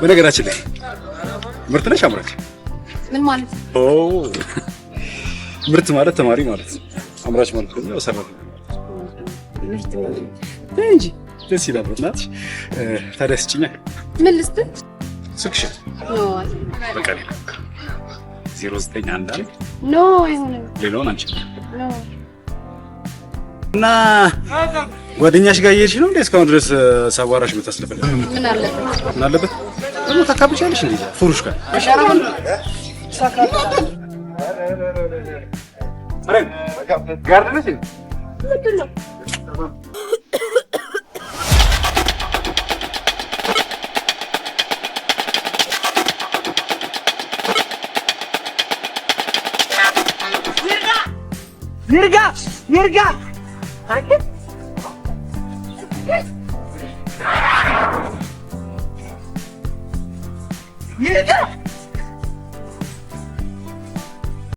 በነገራችን ላይ ምርት ነሽ አምራች? ምን ማለት? ኦ ምርት ማለት ተማሪ ማለት ነው። አምራች ማለት ደግሞ ሰራተኛ ምርት ማለት እንጂ ደስ ይላል። እናትሽ ታዲያ ስጭኛ። ምን ልስጥህ? ስልክሽ ኖ በቃ 0911 ኖ አይሆንም። ሌላውን አንቺ ኖ እና ጓደኛሽ ጋር እየሄድሽ ነው እንዴ? እስካሁን ድረስ ሳዋራሽ የምታስለፈልግ ምን አለበት? ምን አለበት ደግሞ ታካብቻለሽ እንዴ? ፍሩሽ ጋር ጋርደነሽ ምንድን ነው? ይርጋ ይርጋ